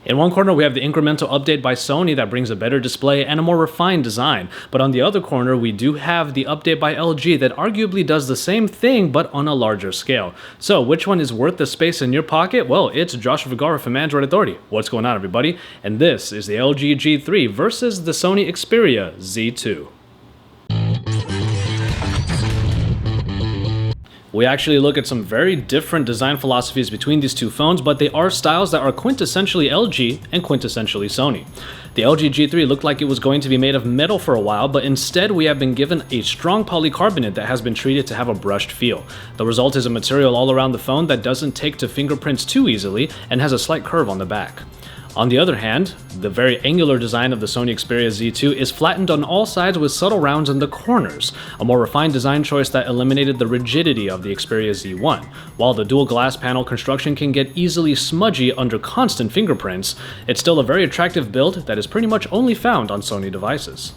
In one corner, we have the incremental update by Sony that brings a better display and a more refined design, but on the other corner, we do have the update by LG that arguably does the same thing but on a larger scale. So which one is worth the space in your pocket? Well, it's Joshua Vergara from Android Authority. What's going on, everybody? And this is the LG G3 versus the Sony Xperia Z2. We actually look at some very different design philosophies between these two phones, but they are styles that are quintessentially LG and quintessentially Sony. The LG G3 looked like it was going to be made of metal for a while, but instead we have been given a strong polycarbonate that has been treated to have a brushed feel. The result is a material all around the phone that doesn't take to fingerprints too easily and has a slight curve on the back. On the other hand, the very angular design of the Sony Xperia Z2 is flattened on all sides with subtle rounds in the corners, a more refined design choice that eliminated the rigidity of the Xperia Z1. While the dual glass panel construction can get easily smudgy under constant fingerprints, it's still a very attractive build that is pretty much only found on Sony devices.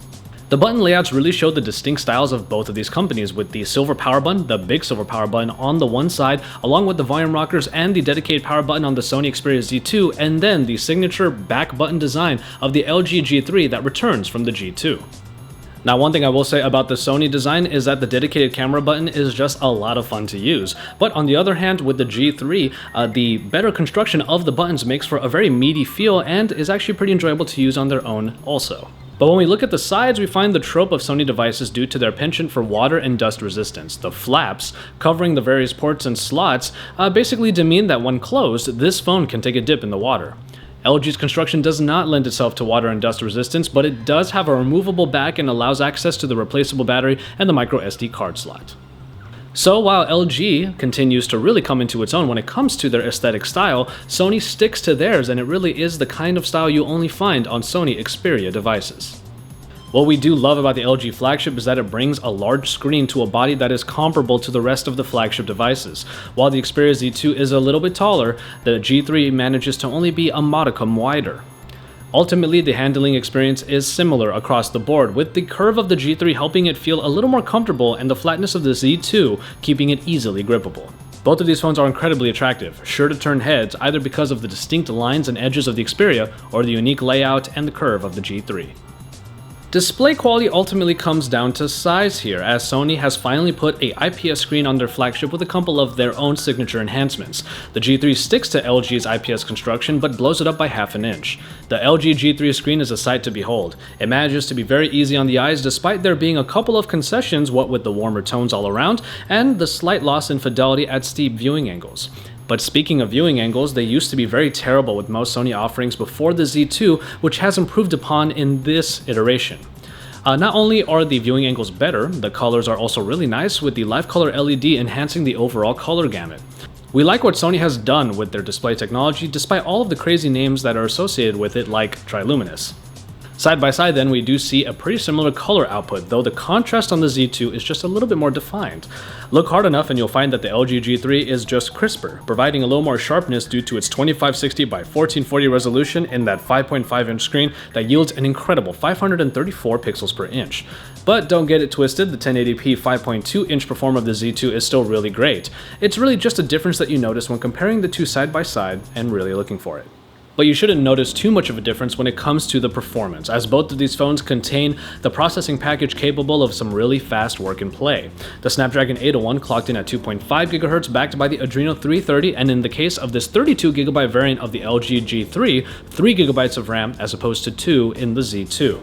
The button layouts really showed the distinct styles of both of these companies, with the silver power button, the big silver power button on the one side, along with the volume rockers and the dedicated power button on the Sony Xperia Z2, and then the signature back button design of the LG G3 that returns from the G2. Now, one thing I will say about the Sony design is that the dedicated camera button is just a lot of fun to use. But on the other hand, with the G3, the better construction of the buttons makes for a very meaty feel and is actually pretty enjoyable to use on their own also. But when we look at the sides, we find the trope of Sony devices due to their penchant for water and dust resistance. The flaps, covering the various ports and slots, basically demean that when closed, this phone can take a dip in the water. LG's construction does not lend itself to water and dust resistance, but it does have a removable back and allows access to the replaceable battery and the micro SD card slot. So while LG continues to really come into its own when it comes to their aesthetic style, Sony sticks to theirs, and it really is the kind of style you only find on Sony Xperia devices. What we do love about the LG flagship is that it brings a large screen to a body that is comparable to the rest of the flagship devices. While the Xperia Z2 is a little bit taller, the G3 manages to only be a modicum wider. Ultimately, the handling experience is similar across the board, with the curve of the G3 helping it feel a little more comfortable and the flatness of the Z2 keeping it easily grippable. Both of these phones are incredibly attractive, sure to turn heads either because of the distinct lines and edges of the Xperia or the unique layout and the curve of the G3. Display quality ultimately comes down to size here, as Sony has finally put a IPS screen on their flagship with a couple of their own signature enhancements. The G3 sticks to LG's IPS construction but blows it up by half an inch. The LG G3 screen is a sight to behold. It manages to be very easy on the eyes despite there being a couple of concessions, what with the warmer tones all around and the slight loss in fidelity at steep viewing angles. But speaking of viewing angles, they used to be very terrible with most Sony offerings before the Z2, which has improved upon in this iteration. Not only are the viewing angles better, the colors are also really nice, with the Live Color LED enhancing the overall color gamut. We like what Sony has done with their display technology, despite all of the crazy names that are associated with it, like Triluminous. Side by side then, we do see a pretty similar color output, though the contrast on the Z2 is just a little bit more defined. Look hard enough and you'll find that the LG G3 is just crisper, providing a little more sharpness due to its 2560 by 1440 resolution in that 5.5-inch screen that yields an incredible 534 pixels per inch. But don't get it twisted, the 1080p 5.2-inch performance of the Z2 is still really great. It's really just a difference that you notice when comparing the two side by side and really looking for it. But you shouldn't notice too much of a difference when it comes to the performance, as both of these phones contain the processing package capable of some really fast work and play. The Snapdragon 801 clocked in at 2.5 GHz backed by the Adreno 330, and in the case of this 32GB variant of the LG G3, 3GB of RAM as opposed to 2 in the Z2.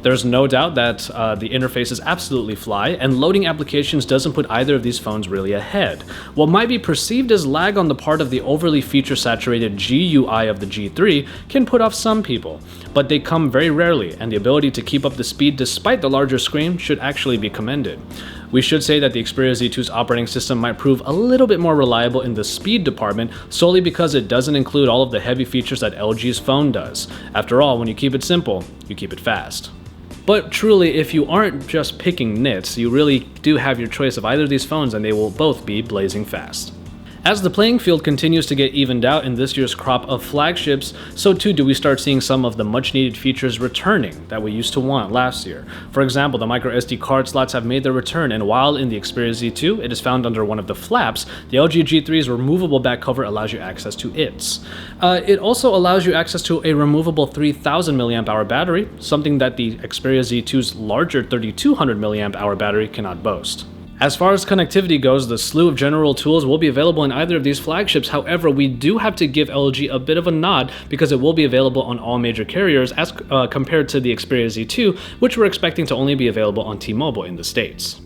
There's no doubt that the interfaces absolutely fly, and loading applications doesn't put either of these phones really ahead. What might be perceived as lag on the part of the overly feature-saturated GUI of the G3 can put off some people, but they come very rarely, and the ability to keep up the speed despite the larger screen should actually be commended. We should say that the Xperia Z2's operating system might prove a little bit more reliable in the speed department solely because it doesn't include all of the heavy features that LG's phone does. After all, when you keep it simple, you keep it fast. But truly, if you aren't just picking nits, you really do have your choice of either of these phones and they will both be blazing fast. As the playing field continues to get evened out in this year's crop of flagships, so too do we start seeing some of the much needed features returning that we used to want last year. For example, the microSD card slots have made their return, and while in the Xperia Z2 it is found under one of the flaps, the LG G3's removable back cover allows you access to it. It also allows you access to a removable 3000 mAh battery, something that the Xperia Z2's larger 3200 mAh battery cannot boast. As far as connectivity goes, the slew of general tools will be available in either of these flagships. However, we do have to give LG a bit of a nod because it will be available on all major carriers as compared to the Xperia Z2, which we're expecting to only be available on T-Mobile in the States.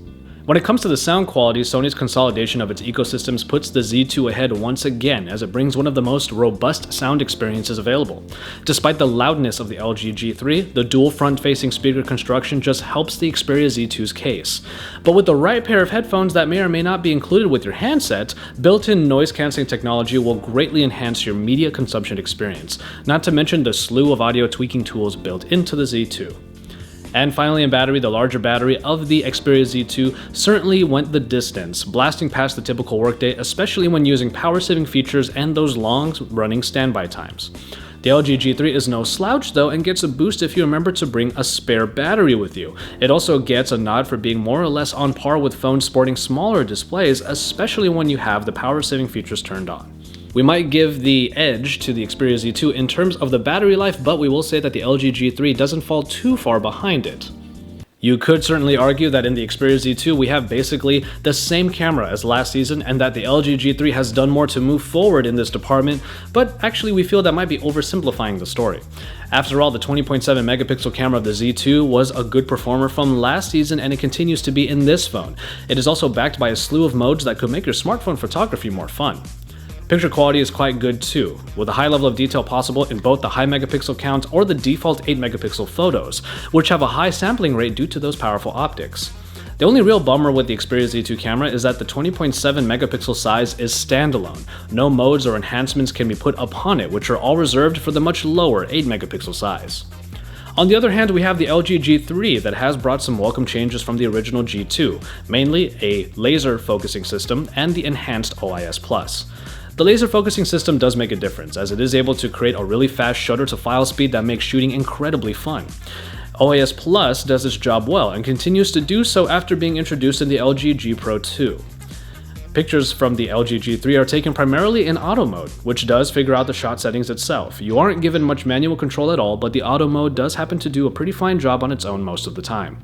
When it comes to the sound quality, Sony's consolidation of its ecosystems puts the Z2 ahead once again, as it brings one of the most robust sound experiences available. Despite the loudness of the LG G3, the dual front-facing speaker construction just helps the Xperia Z2's case. But with the right pair of headphones that may or may not be included with your handset, built-in noise-canceling technology will greatly enhance your media consumption experience, not to mention the slew of audio tweaking tools built into the Z2. And finally, in battery, the larger battery of the Xperia Z2 certainly went the distance, blasting past the typical workday, especially when using power-saving features and those long-running standby times. The LG G3 is no slouch though, and gets a boost if you remember to bring a spare battery with you. It also gets a nod for being more or less on par with phones sporting smaller displays, especially when you have the power-saving features turned on. We might give the edge to the Xperia Z2 in terms of the battery life, but we will say that the LG G3 doesn't fall too far behind it. You could certainly argue that in the Xperia Z2 we have basically the same camera as last season and that the LG G3 has done more to move forward in this department, but actually we feel that might be oversimplifying the story. After all, the 20.7 megapixel camera of the Z2 was a good performer from last season and it continues to be in this phone. It is also backed by a slew of modes that could make your smartphone photography more fun. Picture quality is quite good too, with a high level of detail possible in both the high megapixel count or the default 8 megapixel photos, which have a high sampling rate due to those powerful optics. The only real bummer with the Xperia Z2 camera is that the 20.7 megapixel size is standalone. No modes or enhancements can be put upon it, which are all reserved for the much lower 8 megapixel size. On the other hand, we have the LG G3 that has brought some welcome changes from the original G2, mainly a laser focusing system and the enhanced OIS+. The laser focusing system does make a difference, as it is able to create a really fast shutter-to-file speed that makes shooting incredibly fun. OIS Plus does its job well and continues to do so after being introduced in the LG G Pro 2. Pictures from the LG G3 are taken primarily in auto mode, which does figure out the shot settings itself. You aren't given much manual control at all, but the auto mode does happen to do a pretty fine job on its own most of the time.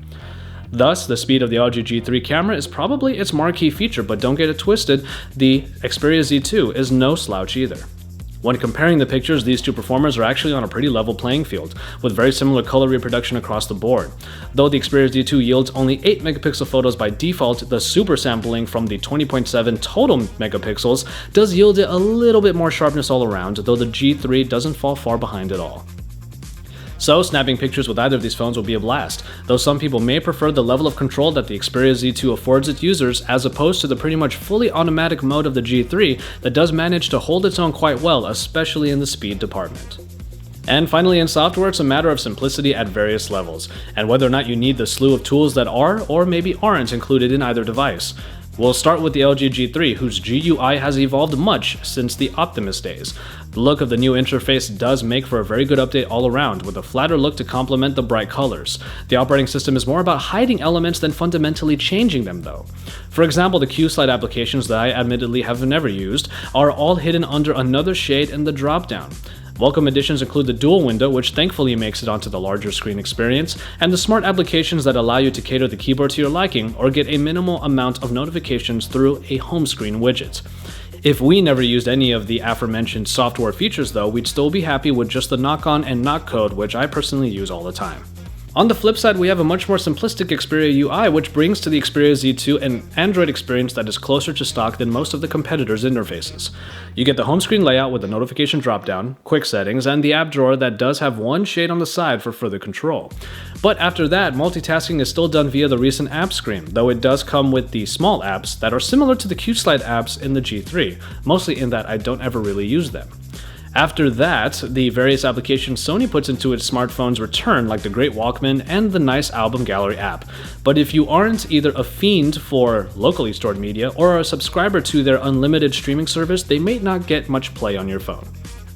Thus, the speed of the LG G3 camera is probably its marquee feature, but don't get it twisted, the Xperia Z2 is no slouch either. When comparing the pictures, these two performers are actually on a pretty level playing field, with very similar color reproduction across the board. Though the Xperia Z2 yields only 8 megapixel photos by default, the super sampling from the 20.7 total megapixels does yield it a little bit more sharpness all around, though the G3 doesn't fall far behind at all. So, snapping pictures with either of these phones will be a blast, though some people may prefer the level of control that the Xperia Z2 affords its users as opposed to the pretty much fully automatic mode of the G3 that does manage to hold its own quite well, especially in the speed department. And finally, in software, it's a matter of simplicity at various levels, and whether or not you need the slew of tools that are, or maybe aren't, included in either device. We'll start with the LG G3, whose GUI has evolved much since the Optimus days. The look of the new interface does make for a very good update all around, with a flatter look to complement the bright colors. The operating system is more about hiding elements than fundamentally changing them though. For example, the Q-Slide applications that I admittedly have never used are all hidden under another shade in the dropdown. Welcome additions include the dual window, which thankfully makes it onto the larger screen experience, and the smart applications that allow you to cater the keyboard to your liking or get a minimal amount of notifications through a home screen widget. If we never used any of the aforementioned software features though, we'd still be happy with just the knock-on and knock code, which I personally use all the time. On the flip side, we have a much more simplistic Xperia UI, which brings to the Xperia Z2 an Android experience that is closer to stock than most of the competitors' interfaces. You get the home screen layout with the notification dropdown, quick settings, and the app drawer that does have one shade on the side for further control. But after that, multitasking is still done via the recent app screen, though it does come with the small apps that are similar to the Q-Slide apps in the G3, mostly in that I don't ever really use them. After that, the various applications Sony puts into its smartphones return, like the great Walkman and the nice album gallery app. But if you aren't either a fiend for locally stored media or a subscriber to their unlimited streaming service, they may not get much play on your phone.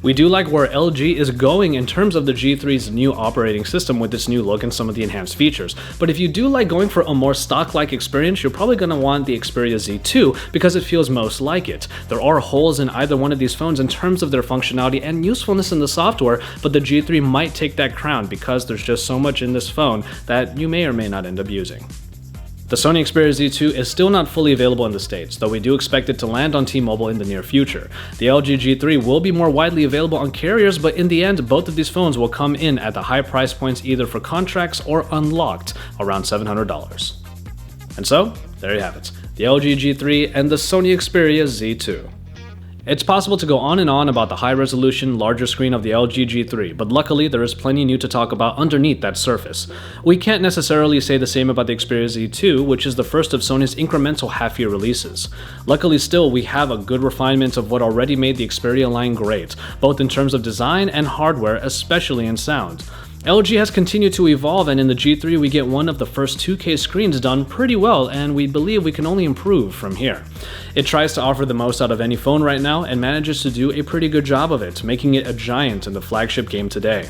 We do like where LG is going in terms of the G3's new operating system with its new look and some of the enhanced features. But if you do like going for a more stock-like experience, you're probably going to want the Xperia Z2 because it feels most like it. There are holes in either one of these phones in terms of their functionality and usefulness in the software, but the G3 might take that crown because there's just so much in this phone that you may or may not end up using. The Sony Xperia Z2 is still not fully available in the States, though we do expect it to land on T-Mobile in the near future. The LG G3 will be more widely available on carriers, but in the end, both of these phones will come in at the high price points either for contracts or unlocked, around $700. And so, there you have it, the LG G3 and the Sony Xperia Z2. It's possible to go on and on about the high-resolution, larger screen of the LG G3, but luckily there is plenty new to talk about underneath that surface. We can't necessarily say the same about the Xperia Z2, which is the first of Sony's incremental half-year releases. Luckily still, we have a good refinement of what already made the Xperia line great, both in terms of design and hardware, especially in sound. LG has continued to evolve, and in the G3 we get one of the first 2K screens done pretty well, and we believe we can only improve from here. It tries to offer the most out of any phone right now and manages to do a pretty good job of it, making it a giant in the flagship game today.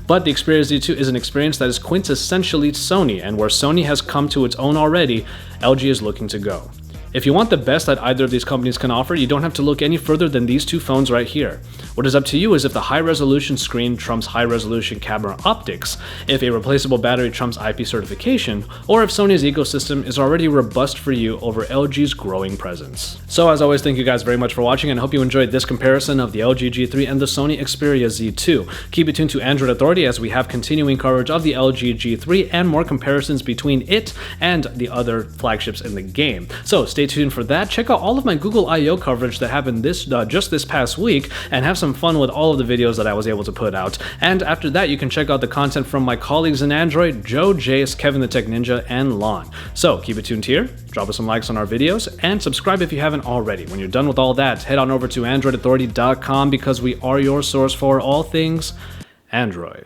But the Xperia Z2 is an experience that is quintessentially Sony, and where Sony has come to its own already, LG is looking to go. If you want the best that either of these companies can offer, you don't have to look any further than these two phones right here. What is up to you is if the high-resolution screen trumps high-resolution camera optics, if a replaceable battery trumps IP certification, or if Sony's ecosystem is already robust for you over LG's growing presence. So as always, thank you guys very much for watching, and I hope you enjoyed this comparison of the LG G3 and the Sony Xperia Z2. Keep it tuned to Android Authority as we have continuing coverage of the LG G3 and more comparisons between it and the other flagships in the game. So stay tuned for that. Check out all of my Google I/O coverage that happened just this past week, and have some fun with all of the videos that I was able to put out. And after that, you can check out the content from my colleagues in Android, Joe, Jace, Kevin the Tech Ninja, and Lon. So keep it tuned here, drop us some likes on our videos, and subscribe if you haven't already. When you're done with all that, head on over to AndroidAuthority.com because we are your source for all things Android.